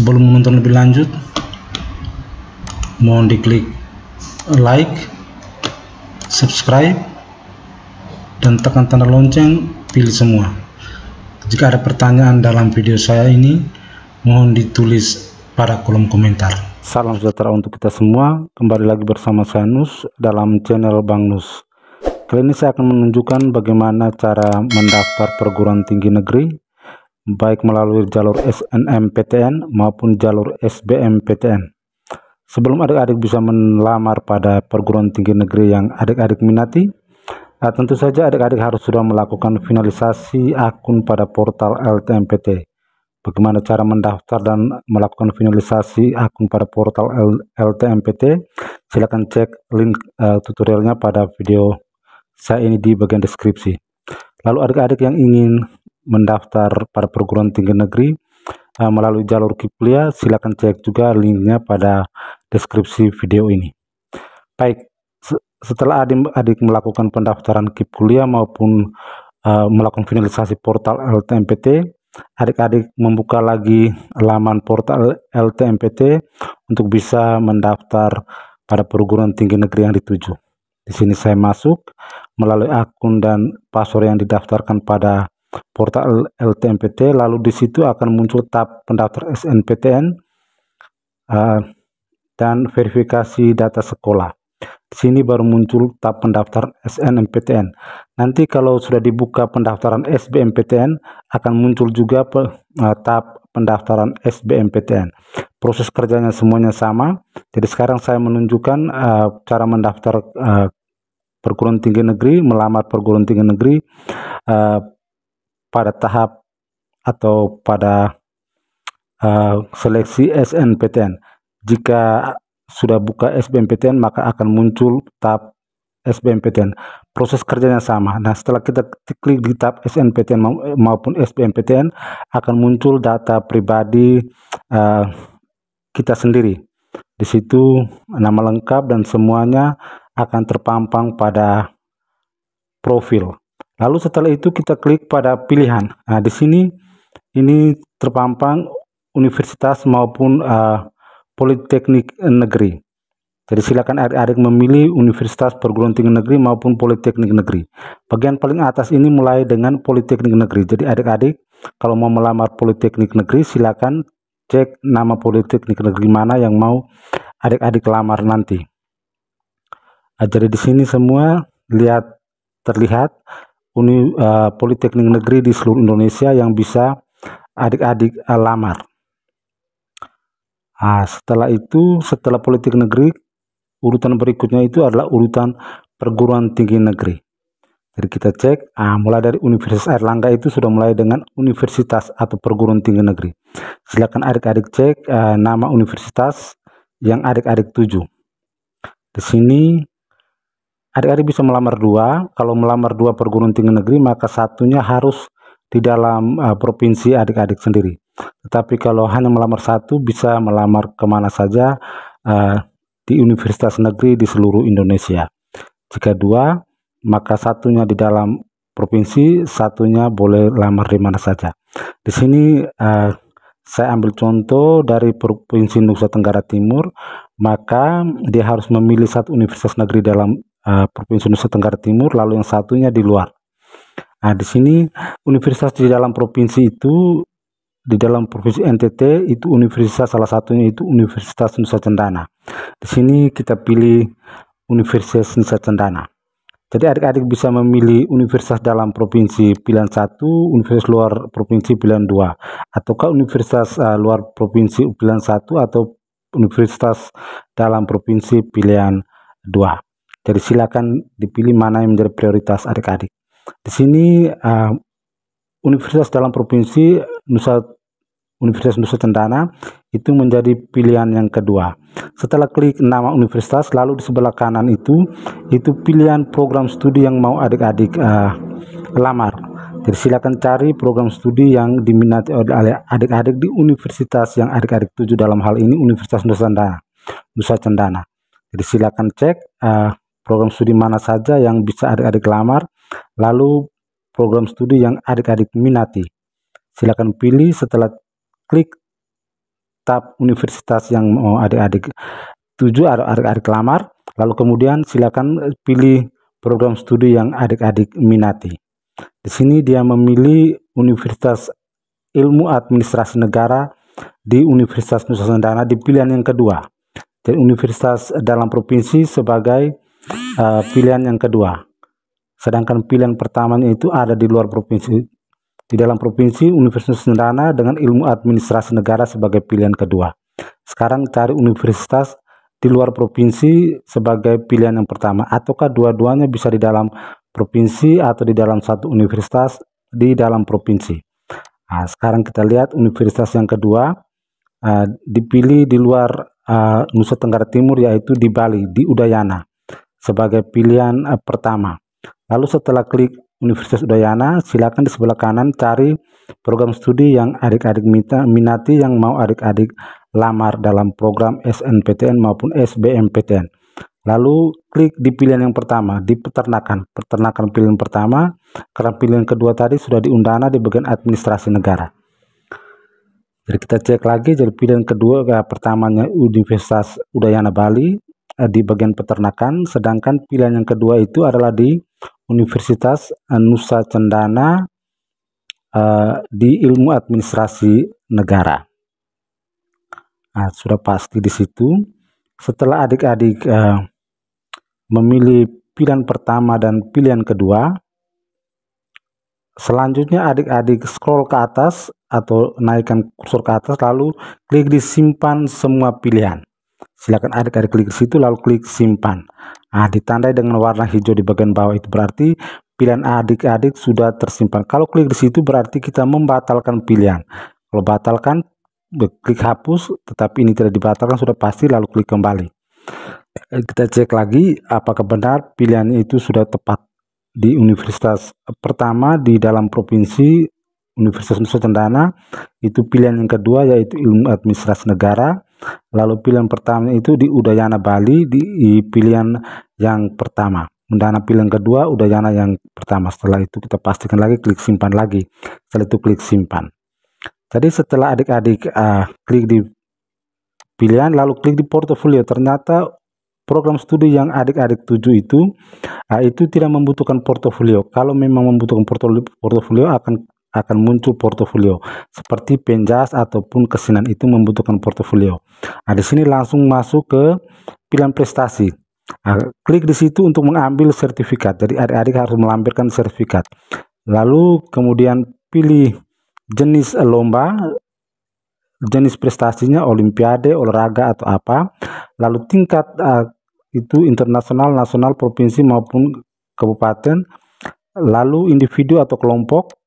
Sebelum menonton lebih lanjut, mohon diklik like, subscribe, dan tekan tanda lonceng, pilih semua. Jika ada pertanyaan dalam video saya ini, mohon ditulis pada kolom komentar. Salam sejahtera untuk kita semua. Kembali lagi bersama saya Nus dalam channel Bang Nus. Kali ini saya akan menunjukkan bagaimana cara mendaftar perguruan tinggi negeri, baik melalui jalur SNMPTN maupun jalur SBMPTN. Sebelum adik-adik bisa melamar pada perguruan tinggi negeri yang adik-adik minati, tentu saja adik-adik harus sudah melakukan finalisasi akun pada portal LTMPT. Bagaimana cara mendaftar dan melakukan finalisasi akun pada portal LTMPT? Silakan cek link tutorialnya pada video saya ini di bagian deskripsi. Lalu adik-adik yang ingin mendaftar pada perguruan tinggi negeri melalui jalur KIP-Kuliah, silakan cek juga linknya pada deskripsi video ini. Baik, setelah adik-adik melakukan pendaftaran KIP-Kuliah maupun melakukan finalisasi portal LTMPT, adik-adik membuka lagi laman portal LTMPT untuk bisa mendaftar pada perguruan tinggi negeri yang dituju. Di sini saya masuk melalui akun dan password yang didaftarkan pada portal LTMPT, lalu di situ akan muncul tab pendaftar SNPTN dan verifikasi data sekolah. Di sini baru muncul tab pendaftar SNMPTN. Nanti kalau sudah dibuka pendaftaran SBMPTN, akan muncul juga tab pendaftaran SBMPTN. Proses kerjanya semuanya sama. Jadi sekarang saya menunjukkan cara mendaftar perguruan tinggi negeri, melamar perguruan tinggi negeri pada tahap atau pada seleksi SNPTN. Jika sudah buka SBMPTN, maka akan muncul tab SBMPTN. Proses kerjanya sama. Nah, setelah kita klik di tab SNPTN maupun SBMPTN, akan muncul data pribadi kita sendiri. Di situ nama lengkap dan semuanya akan terpampang pada profil. Lalu setelah itu kita klik pada pilihan. Nah, di sini ini terpampang universitas maupun politeknik negeri. Jadi silakan adik-adik memilih universitas perguruan tinggi negeri maupun politeknik negeri. Bagian paling atas ini mulai dengan politeknik negeri. Jadi adik-adik kalau mau melamar politeknik negeri, silakan cek nama politeknik negeri mana yang mau adik-adik lamar nanti. Jadi di sini semua terlihat politeknik negeri di seluruh Indonesia yang bisa adik-adik lamar. Setelah itu, setelah politeknik negeri, urutan berikutnya itu adalah urutan perguruan tinggi negeri. Jadi kita cek, mulai dari Universitas Airlangga itu sudah mulai dengan universitas atau perguruan tinggi negeri. Silakan adik-adik cek nama universitas yang adik-adik tuju. Di sini adik-adik bisa melamar dua. Kalau melamar dua perguruan tinggi negeri, maka satunya harus di dalam provinsi adik-adik sendiri. Tetapi kalau hanya melamar satu, bisa melamar kemana saja di universitas negeri di seluruh Indonesia. Jika dua, maka satunya di dalam provinsi, satunya boleh lamar di mana saja. Di sini saya ambil contoh dari Provinsi Nusa Tenggara Timur, maka dia harus memilih satu universitas negeri dalam Provinsi Nusa Tenggara Timur, lalu yang satunya di luar. Nah, di sini universitas di dalam provinsi itu, di dalam provinsi NTT itu universitas salah satunya itu Universitas Nusa Cendana. Di sini kita pilih Universitas Nusa Cendana. Jadi adik-adik bisa memilih universitas dalam provinsi pilihan 1, universitas luar provinsi pilihan 2, ataukah universitas luar provinsi pilihan 1 atau universitas dalam provinsi pilihan 2. Jadi silakan dipilih mana yang menjadi prioritas adik-adik. Di sini universitas dalam provinsi Universitas Nusa Cendana itu menjadi pilihan yang kedua. Setelah klik nama universitas, lalu di sebelah kanan itu pilihan program studi yang mau adik-adik lamar. Jadi silakan cari program studi yang diminati oleh adik-adik di universitas yang adik-adik tuju, dalam hal ini Universitas Nusa Cendana. Jadi silakan cek program studi mana saja yang bisa adik-adik lamar, lalu program studi yang adik-adik minati. Silakan pilih. Setelah klik staf universitas yang mau adik-adik tuju atau adik-adik lamar. Lalu kemudian silakan pilih program studi yang adik-adik minati. Di sini dia memilih Universitas Ilmu Administrasi Negara di Universitas Nusa Cendana di pilihan yang kedua. Jadi universitas dalam provinsi sebagai pilihan yang kedua. Sedangkan pilihan pertamanya itu ada di luar provinsi. Di dalam provinsi Universitas Nusa Cendana dengan Ilmu Administrasi Negara sebagai pilihan kedua. Sekarang cari universitas di luar provinsi sebagai pilihan yang pertama, ataukah dua-duanya bisa di dalam provinsi atau di dalam satu universitas di dalam provinsi. Nah, sekarang kita lihat universitas yang kedua dipilih di luar Nusa Tenggara Timur, yaitu di Bali, di Udayana sebagai pilihan pertama. Lalu setelah klik Universitas Udayana, silakan di sebelah kanan cari program studi yang adik-adik minati yang mau adik-adik lamar dalam program SNPTN maupun SBMPTN. Lalu klik di pilihan yang pertama, di peternakan pilihan pertama, karena pilihan kedua tadi sudah di Undana di bagian administrasi negara. Jadi kita cek lagi, jadi pilihan kedua pertamanya Universitas Udayana Bali di bagian peternakan, sedangkan pilihan yang kedua itu adalah di Universitas Nusa Cendana di Ilmu Administrasi Negara. Nah, sudah pasti di situ. Setelah adik-adik memilih pilihan pertama dan pilihan kedua, selanjutnya adik-adik scroll ke atas atau naikkan kursor ke atas, lalu klik di simpan semua pilihan. Silakan adik-adik klik di situ lalu klik simpan. Nah, ditandai dengan warna hijau di bagian bawah, itu berarti pilihan adik-adik sudah tersimpan. Kalau klik di situ berarti kita membatalkan pilihan. Kalau batalkan, klik hapus, tetapi ini tidak dibatalkan, sudah pasti, lalu klik kembali. Kita cek lagi apakah benar pilihannya itu sudah tepat. Di universitas pertama di dalam provinsi Universitas Nusa Cendana itu pilihan yang kedua yaitu Ilmu Administrasi Negara. Lalu pilihan pertama itu di Udayana Bali di pilihan yang pertama. Undana pilihan kedua, Udayana yang pertama. Setelah itu kita pastikan lagi, klik simpan lagi. Setelah itu klik simpan. Jadi setelah adik-adik klik di pilihan lalu klik di portofolio, ternyata program studi yang adik-adik tuju itu tidak membutuhkan portofolio. Kalau memang membutuhkan portofolio akan muncul portofolio seperti Penjas ataupun Kesinan, itu membutuhkan portofolio. Nah, di sini langsung masuk ke pilihan prestasi. Klik di situ untuk mengambil sertifikat. Jadi adik-adik harus melampirkan sertifikat. Lalu kemudian pilih jenis lomba, jenis prestasinya olimpiade, olahraga atau apa. Lalu tingkat itu internasional, nasional, provinsi maupun kabupaten. Lalu individu atau kelompok.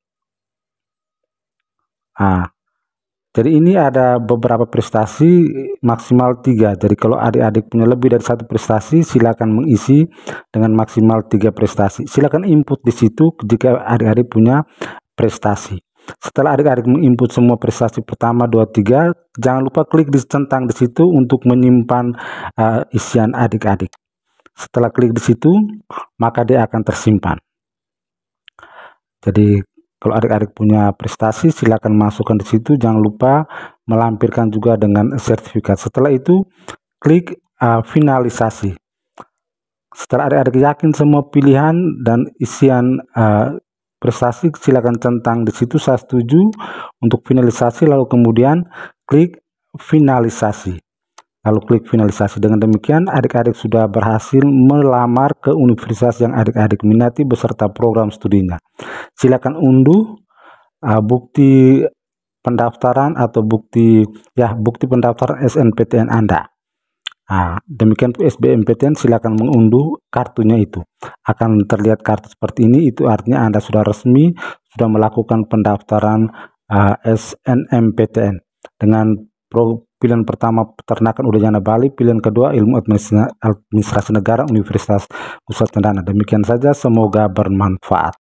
Jadi ini ada beberapa prestasi, maksimal 3. Jadi kalau adik-adik punya lebih dari 1 prestasi, silakan mengisi dengan maksimal 3 prestasi. Silakan input di situ jika adik-adik punya prestasi. Setelah adik-adik menginput semua prestasi pertama, 2, 3, jangan lupa klik di centang di situ untuk menyimpan isian adik-adik. Setelah klik di situ, maka dia akan tersimpan. Jadi kalau adik-adik punya prestasi, silakan masukkan di situ. Jangan lupa melampirkan juga dengan sertifikat. Setelah itu, klik finalisasi. Setelah adik-adik yakin semua pilihan dan isian prestasi, silakan centang di situ saya setuju untuk finalisasi. Lalu kemudian klik finalisasi. Lalu klik finalisasi. Dengan demikian adik-adik sudah berhasil melamar ke universitas yang adik-adik minati beserta program studinya. Silakan unduh bukti pendaftaran atau bukti pendaftaran SNPTN Anda. Demikian untuk SBMPTN, silakan mengunduh kartunya itu. Akan terlihat kartu seperti ini, itu artinya Anda sudah resmi sudah melakukan pendaftaran SNMPTN dengan pilihan pertama peternakan Udayana Bali, pilihan kedua Ilmu Administrasi Negara Universitas Nusa Cendana. Demikian saja, semoga bermanfaat.